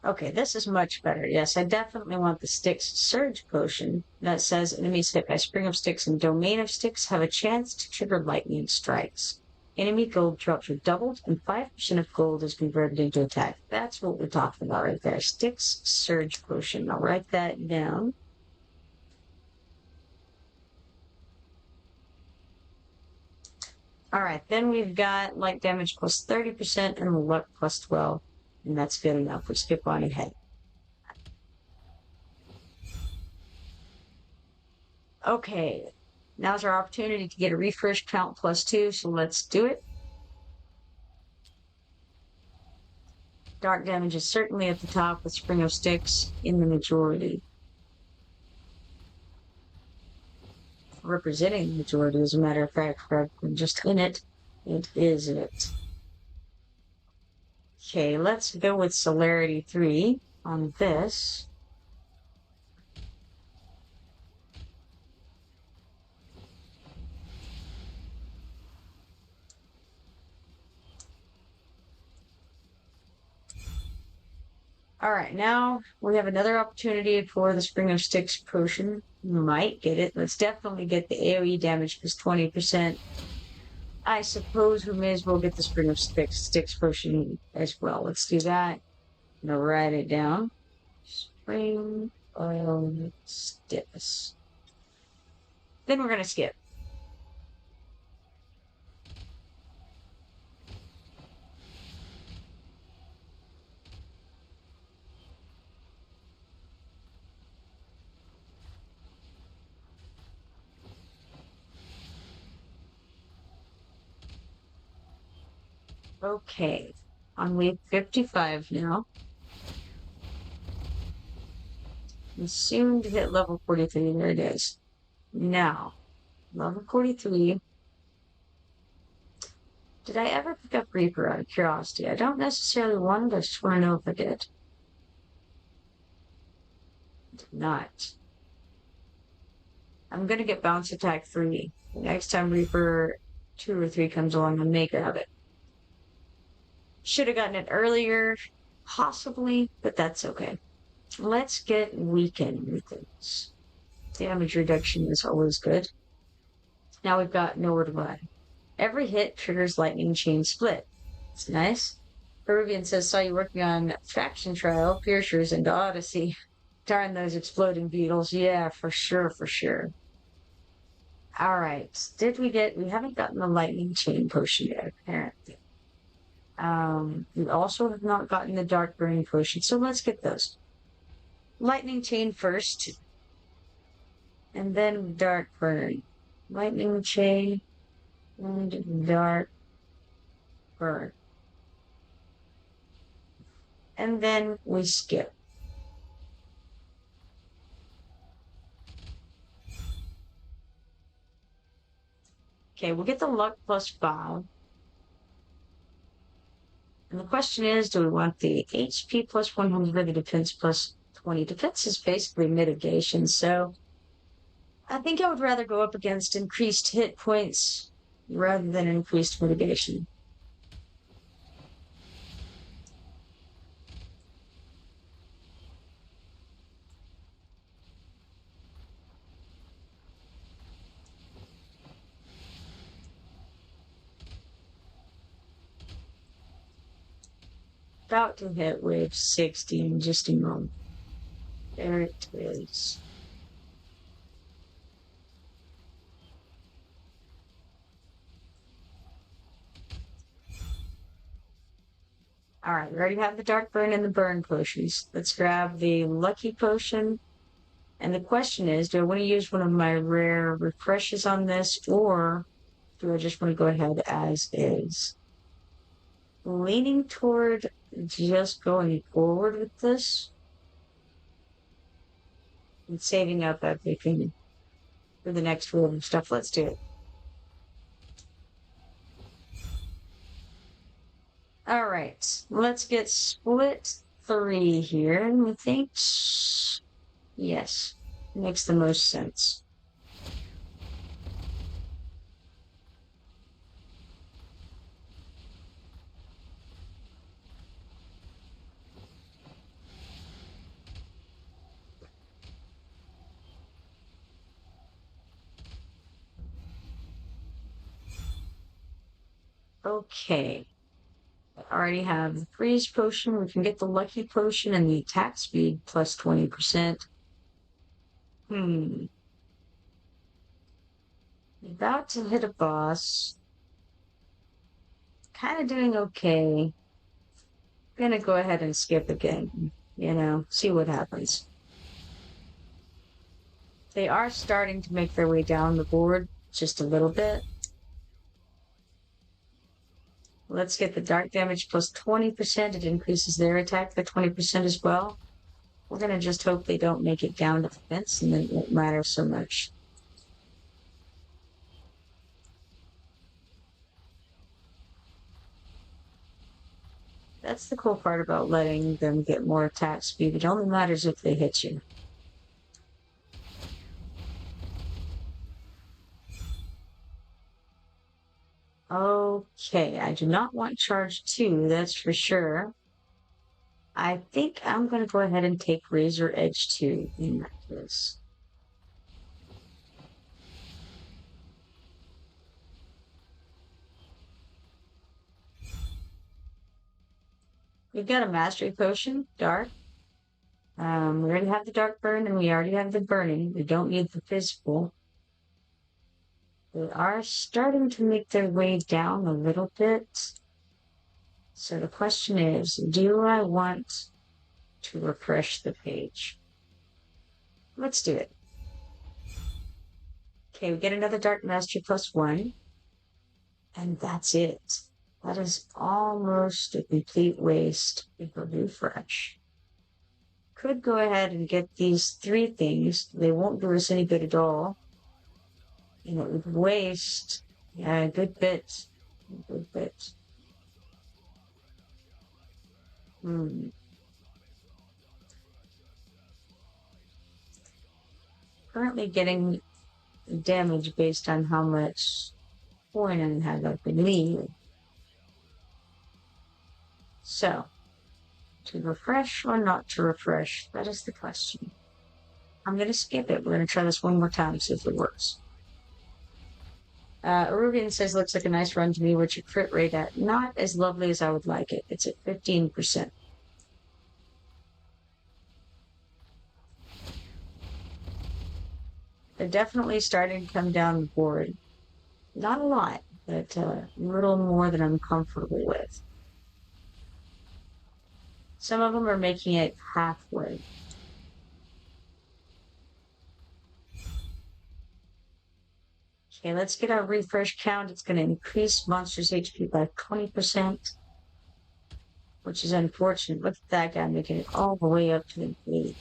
Okay, this is much better. Yes, I definitely want the Styx Surge Potion that says enemies hit by Spring of Styx and Domain of Styx have a chance to trigger lightning strikes. Enemy gold drops are doubled and 5% of gold is converted into attack. That's what we're talking about right there. Styx Surge Potion. I'll write that down. All right, then we've got light damage plus 30% and luck plus 12. And that's good enough. We skip on ahead. Okay, now's our opportunity to get a refresh count plus 2, so let's do it. Dark damage is certainly at the top with Spring of Styx in the majority. Representing the majority, as a matter of fact, rather than just in it, it is it. Okay, let's go with Celerity 3 on this. All right, now we have another opportunity for the Spring of Styx potion. You might get it. Let's definitely get the AoE damage plus 20%. I suppose we may as well get the Spring of Styx potion as well. Let's do that. I'm gonna write it down. Spring of Styx. Then we're gonna skip. Okay, on wave 55 now. And soon to hit level 43. There it is. Now, level 43. Did I ever pick up Reaper out of curiosity? I don't necessarily want it, I just want to know if I did. Did not. I'm gonna get Bounce Attack 3. Next time Reaper 2 or 3 comes along, I'll make it of it. Should have gotten it earlier, possibly, but that's okay. Let's get Weaken with this. Damage reduction is always good. Now we've got Nowhere to Run. Every hit triggers Lightning Chain Split. It's nice. Peruvian says, saw you working on Faction Trial, Piercers, and Odyssey. Darn those exploding beetles. Yeah, for sure, for sure. All right. We haven't gotten the Lightning Chain Potion yet, apparently. We also have not gotten the Dark Burning Potion, so let's get those. Lightning Chain first, and then Dark Burn. Lightning Chain and Dark Burn. And then we skip. Okay, we'll get the luck plus 5. And the question is, do we want the HP plus 100 or the defense plus 20? Defense is basically mitigation, so I think I would rather go up against increased hit points rather than increased mitigation. About to hit wave 60 in just a moment. There it is. All right, we already have the Dark Burn and the Burn potions. Let's grab the Lucky Potion. And the question is, do I want to use one of my rare refreshes on this, or do I just want to go ahead as is? Leaning toward just going forward with this and saving up everything for the next wave of stuff. Let's do it. All right, let's get split 3 here. And I think, yes, makes the most sense. Okay. I already have the freeze potion. We can get the lucky potion and the attack speed plus 20%. About to hit a boss. Kind of doing okay. Gonna go ahead and skip again. See what happens. They are starting to make their way down the board just a little bit. Let's get the dark damage plus 20%. It increases their attack by 20% as well. We're going to just hope they don't make it down to the fence, and then it won't matter so much. That's the cool part about letting them get more attack speed. It only matters if they hit you. Okay, I do not want charge 2, that's for sure. I think I'm going to go ahead and take Razor Edge 2 in that case. We've got a Mastery Potion, Dark. We already have the Dark Burn, and we already have the Burning. We don't need the Physical. They are starting to make their way down a little bit. So the question is, do I want to refresh the page? Let's do it. Okay, we get another Dark Mastery plus 1. And that's it. That is almost a complete waste of a refresh. Could go ahead and get these 3 things. They won't do us any good at all. It would waste a good bit. Currently getting damage based on how much coin I have, I believe. So, to refresh or not to refresh? That is the question. I'm going to skip it. We're going to try this one more time, see if it works. Arubian says, looks like a nice run to me. What's your crit rate at? Not as lovely as I would like it. It's at 15%. They're definitely starting to come down the board. Not a lot, but a little more than I'm comfortable with. Some of them are making it halfway. Okay, let's get our refresh count. It's going to increase monsters' HP by 20%, which is unfortunate. Look at that guy making it all the way up to the 8.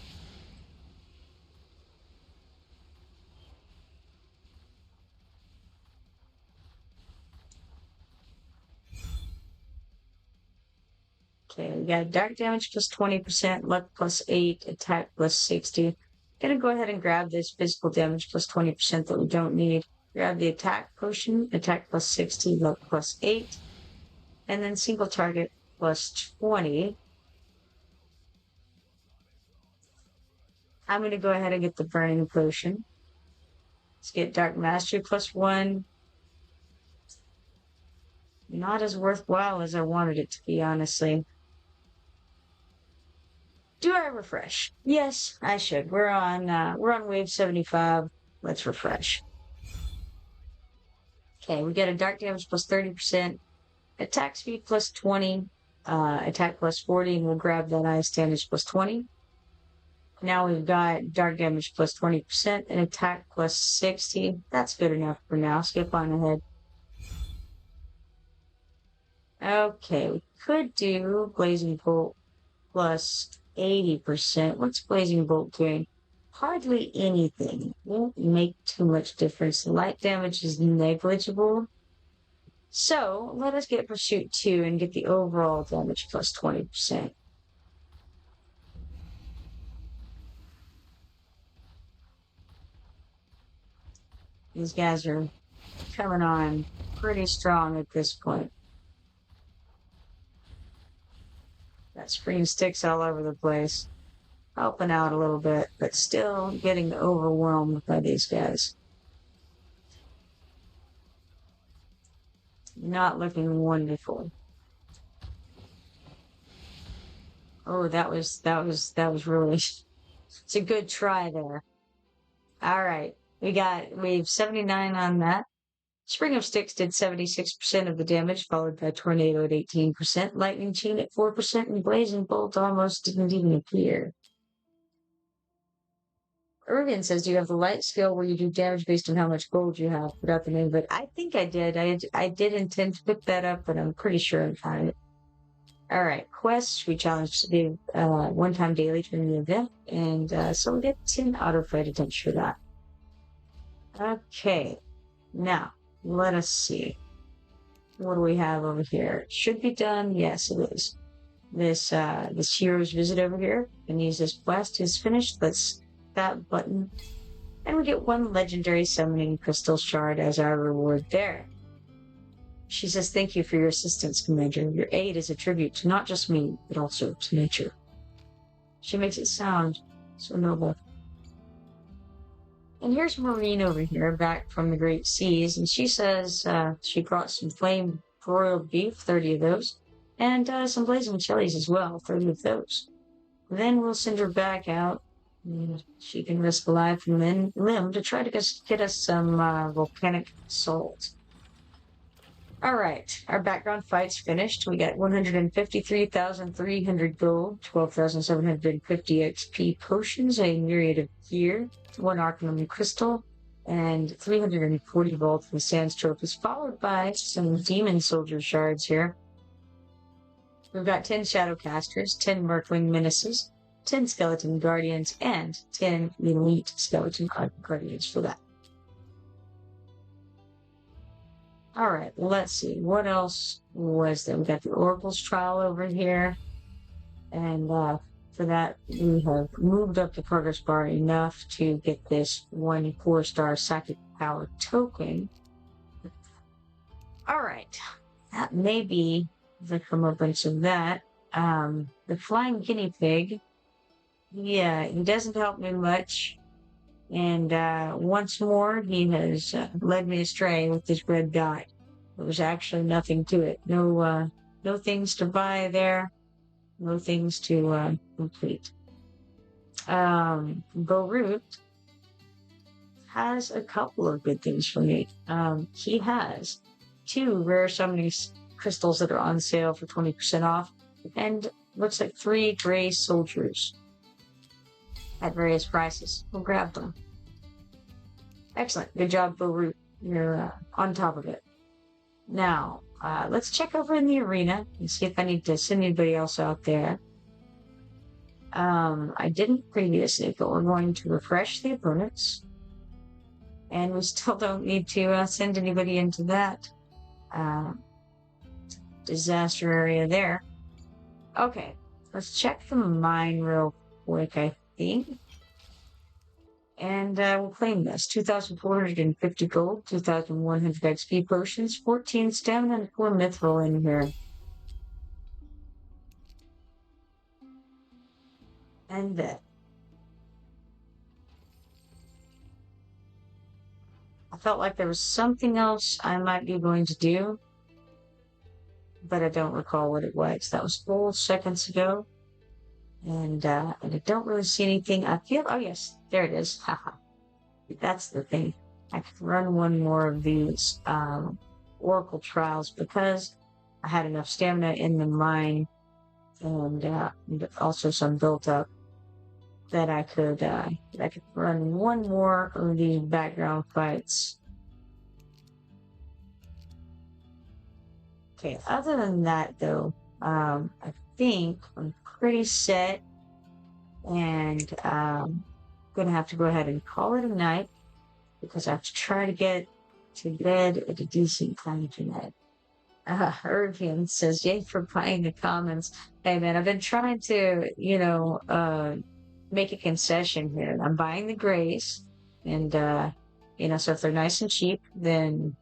Okay, we got dark damage plus 20%, luck plus 8, attack plus 60. Gonna go ahead and grab this physical damage plus 20% that we don't need. Grab the attack potion, attack plus 60, luck plus 8, and then single target plus 20. I'm gonna go ahead and get the burning potion. Let's get dark mastery plus 1. Not as worthwhile as I wanted it to be, honestly. Do I refresh? Yes, I should. We're on wave 75. Let's refresh. Okay, we get a dark damage plus 30%, attack speed plus 20, attack plus 40, and we'll grab that ice damage plus 20. Now we've got dark damage plus 20% and attack plus 60. That's good enough for now. Skip on ahead. Okay, we could do Blazing Bolt plus 80%. What's Blazing Bolt doing? hardly anything. Won't make too much difference. Light damage is negligible. So let us get Pursuit 2 and get the overall damage plus 20%. These guys are coming on pretty strong at this point. Got spring sticks all over the place. Helping out a little bit, but still getting overwhelmed by these guys. Not looking wonderful. Oh, that was really, it's a good try there. All right. We have 79 on that. Spring of Sticks did 76% of the damage, followed by Tornado at 18%, Lightning Chain at 4%, and Blazing Bolt almost didn't even appear. Irvian says, do you have the light skill where you do damage based on how much gold you have? Without the name, but I think I did. I did intend to pick that up, but I'm pretty sure I found it. All right, quests. We challenged the one-time daily during the event, and so we get 10 auto fight attempts for that. Okay, now let us see. What do we have over here? Should be done. Yes, it is. This hero's visit over here, and use this quest is finished. Let's that button, and we get one legendary summoning crystal shard as our reward there. She says, thank you for your assistance, Commander. Your aid is a tribute to not just me, but also to nature. She makes it sound so noble. And here's Maureen over here, back from the Great Seas, and she says she brought some flame broiled beef, 30 of those, and some blazing chilies as well, 30 of those. Then we'll send her back out. She can risk a life and limb to try to get us some volcanic salt. All right, our background fight's finished. We got 153,300 gold, 12,750 XP potions, a myriad of gear, 1 Arcanum crystal, and 340 gold from the Sands trophies, followed by some demon soldier shards here. We've got 10 Shadowcasters, 10 Murkling Menaces, 10 Skeleton Guardians, and 10 Elite Skeleton Guardians for that. Alright, let's see. What else was there? We got the Oracle's Trial over here. And for that, we have moved up the progress bar enough to get this 1 4-star Psychic Power token. Alright, that may be the comeuppance of that. The Flying Guinea Pig. Yeah, he doesn't help me much. And once more, he has led me astray with this red dot. There was actually nothing to it. No things to buy there. No things to complete. Borut has a couple of good things for me. He has 2 rare summoning crystals that are on sale for 20% off. And looks like 3 gray soldiers at various prices. We'll grab them. Excellent. Good job, Borut. You're on top of it. Now, let's check over in the arena and see if I need to send anybody else out there. I didn't previously, but we're going to refresh the opponents. And we still don't need to send anybody into that disaster area there. Okay, let's check the mine real quick, I think. And we'll claim this. 2,450 gold, 2,100 XP potions, 14 stamina, and 4 mithril in here. And that. I felt like there was something else I might be going to do, but I don't recall what it was. That was 4 seconds ago. And I don't really see anything. I feel, oh yes, there it is. Haha. That's the thing. I could run one more of these Oracle trials because I had enough stamina in the mine and also some built up that I could run one more of these background fights. Okay, other than that though, I think I'm pretty set, and going to have to go ahead and call it a night because I have to try to get to bed at a decent time tonight. Hurricane says, yay for buying the comments. Hey man, I've been trying to, make a concession here. I'm buying the grays and, so if they're nice and cheap, then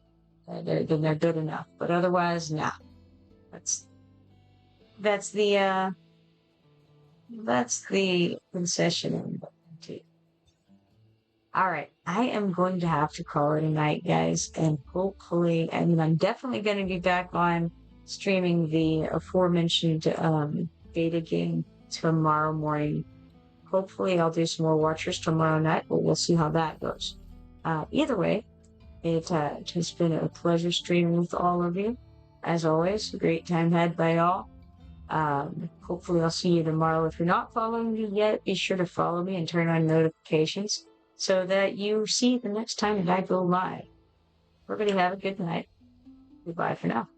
they're good enough. But otherwise, nah. That's the concession. All right, I am going to have to call it a night, guys, and hopefully, I'm definitely going to be back on streaming the aforementioned beta game tomorrow morning. Hopefully, I'll do some more watchers tomorrow night, but we'll see how that goes. Either way, it has been a pleasure streaming with all of you. As always, a great time had by all. Hopefully, I'll see you tomorrow. If you're not following me yet, be sure to follow me and turn on notifications so that you see the next time that I go live. Everybody have a good night. Goodbye for now.